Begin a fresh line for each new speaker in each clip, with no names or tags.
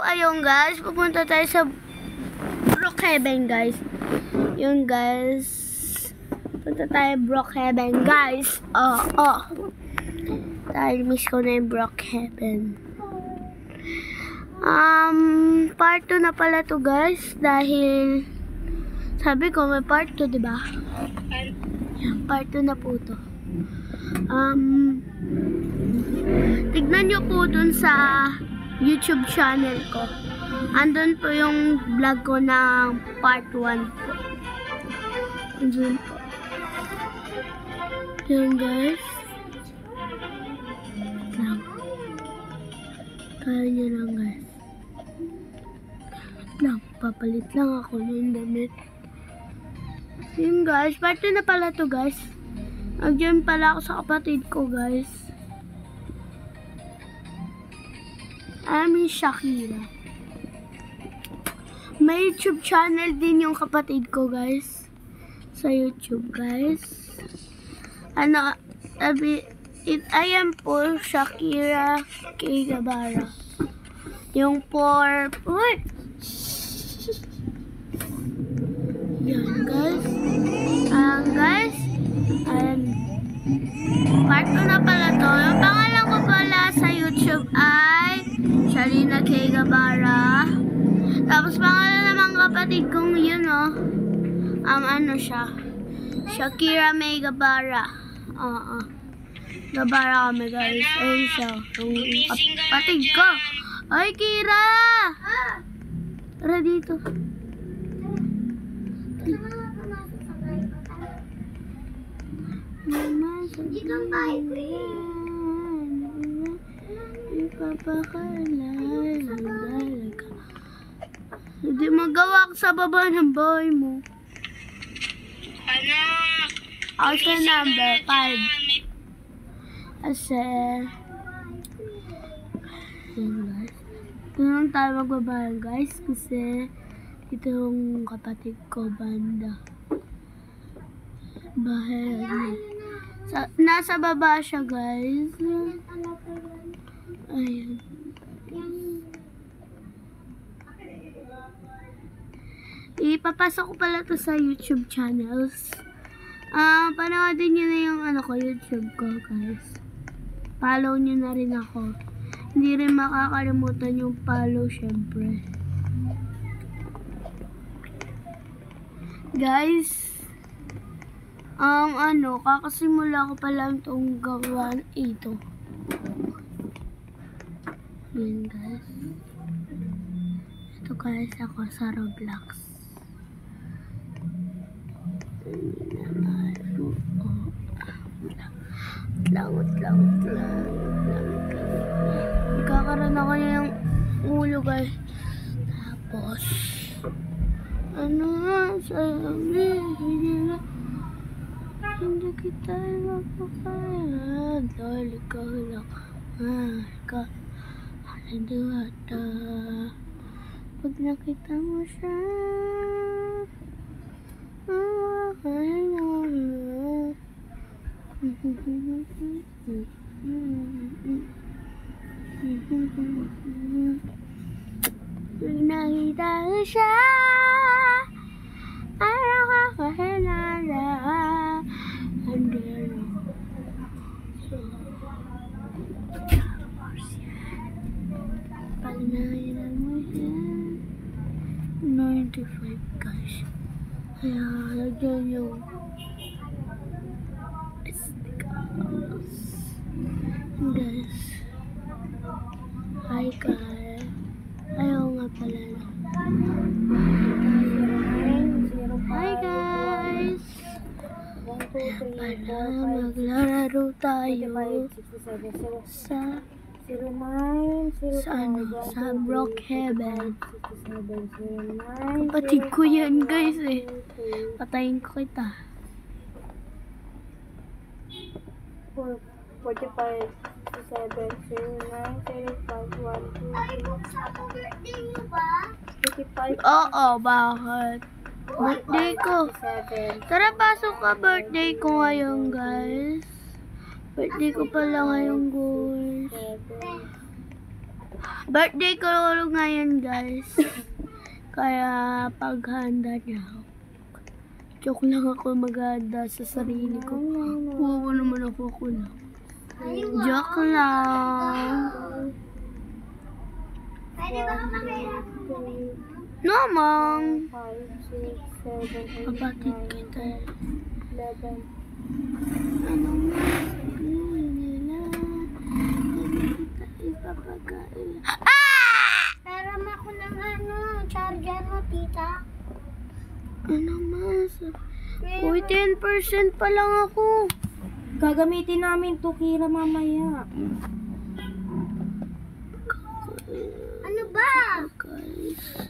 ayun guys, pupunta tayo sa Brookhaven guys. Yun guys. Punta tayo Brookhaven guys. Dahil miss ko na yung Brookhaven. Part 2 na pala to guys. Dahil sabi ko may part 2, diba? Yan, part 2 na po to. Tignan nyo po dun sa YouTube channel ko. Andun po yung vlog ko ng part 1 po. Andun po. Yun guys. Kaya nyo lang guys. Papalit lang ako ng damit. Yun guys. Part 2 na pala to guys. Nag-join pala ako sa kapatid ko guys. Shakira. May YouTube channel din yung kapatid ko guys. Sa YouTube guys. Ayan po Shakira K. Gabara. Yung for... Uy! Yan guys. Guys. Part 2 na pala to. Yung pangalan ko pala sa YouTube ay Sharina K. Gabara. Tapos pangalan naman kapatid kong yun ano siya? Shakira May Gabara. Gabara kami guys. Ayun siya. Yung kapatid ko. Ay Kira! Tara dito. Hindi kang kahit hindi magawa ka sa baba ng bahay mo. Also number 5. Kasi doon tayo magbabayan guys. Kasi ito yung kapatid ko banda. Bahay. Nasa baba siya guys. Ayan. Ipapasok ko pala to sa YouTube channels. Panoodin nyo na yung YouTube ko guys. Follow nyo na rin ako. Hindi rin makakalimutan yung follow syempre. Guys, kakasimula ko pa lang itong gawan ito. Yan guys. Ito guys ako sa Roblox. Lang. Magkakaroon ako yung ulo guys. Tapos, sabi, hindi kita mapakaya. Dahil ikaw lang. Duwata. Pag nakita mo siya, pag nakita mo siya, kakahinala. Pag nakita mo siya, 95 guys. Kaya lagyan yung guys. Hi guys. Ayaw nga pala lang. Hi guys. Maglalaro tayo sa Brookhaven. Kapatid ko yan guys eh. Patayin ko kita. 45, 67, 09, 35, 1, 2, 55. Oo, bakit? Birthday ko. Tara, pasok ka. Birthday ko ngayon, guys. Birthday ko pala ngayon, guys. Birthday ko ngayon, guys. Kaya paghanda niya ako. Joke lang ako maghanda sa sarili ko. Oo naman ako lang. Joke lang.
Pwede ba ako makilap?
Namang.
5, 6, 7, 8,
Kapatid kita.
11.
Anong sabihin nila? Hindi kita ipapagain.
Pero ako ng charger mo, tita.
Ano mas? Uy, 10% pa lang ako.
Gagamitin namin to, Kira, mamaya. Ano ba?
Guys.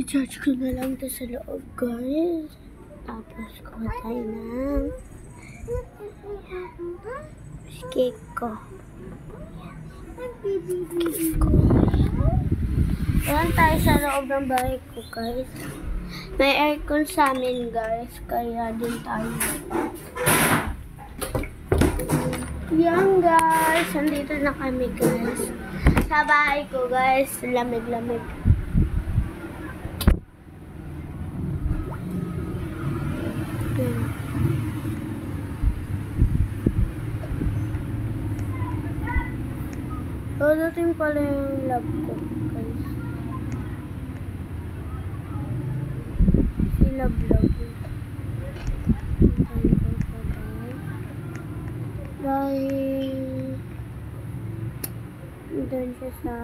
Charge ko na lang ito sa loob, guys. Tapos kumatay ng cake ko. Cake ko. Ayan tayo sa loob ng bahay ko, guys. May aircon sa amin, guys. Kaya din tayo. Yan, guys. Nandito na kami, guys. Sa bahay ko, guys. Lamig-lamig. So, dating pala yung lab ko, guys. Si lab. Dahil doon siya sa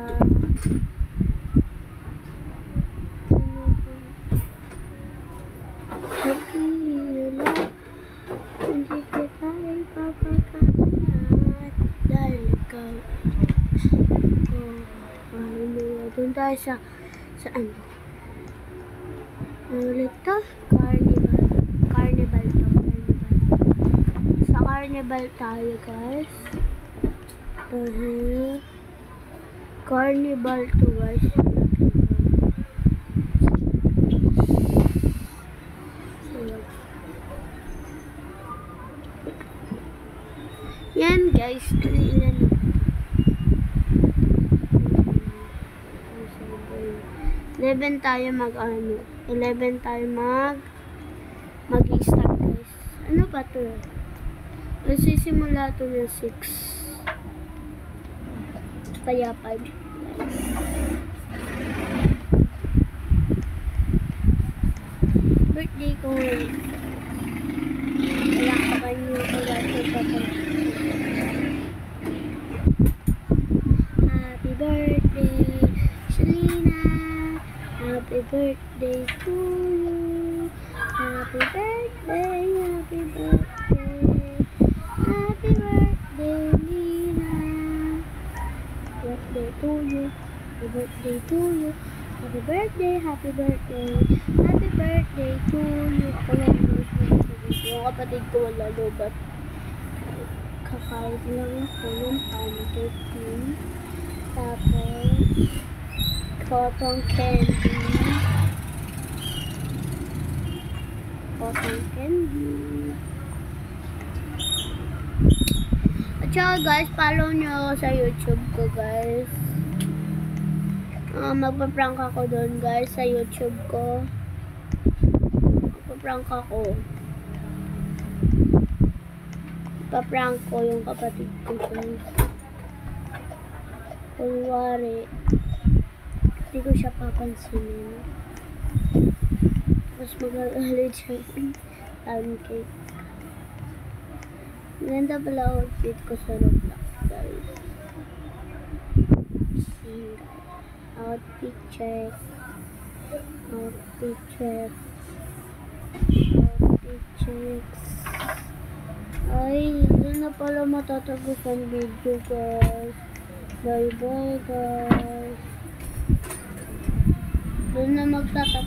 hindi kita ipapagkakat dahil ikaw doon tayo sa ano ulit to? Carnival sa carnival tayo, guys. Carnival to, guys. Yan, guys. Ilan 11 tayo 11 tayo mag-start, guys. Ano ba to? Nagsisimula to ng 6. Kaya 5. Birthday ko ngayon. Kaya kakanyo ko dati Happy birthday, Selena. Happy birthday to you. Happy birthday, happy birthday. Happy birthday, Lina. Birthday to you. Happy birthday to you. Happy birthday, happy birthday. Happy birthday to you. Yung kapatid ko wala lobat. Kakain lang ako ng pancake. Tapos cotton candy. Cotton candy. At saka, guys, follow nyo ako sa YouTube ko, guys. Magpa-prank ako doon, guys, sa YouTube ko. Magpa-prank ako. Magpa-prank ko yung kapatid ko, guys. Kunwari, hindi ko siya papansinin. Tapos mag-alala siya pancake. Ganda pala outfit ko sa Roblox, guys. Outfit check. Outfit check. Outfit checks. Ay, doon na pala matatapos ang video, guys. Bye-bye, guys. Doon na magtatapos.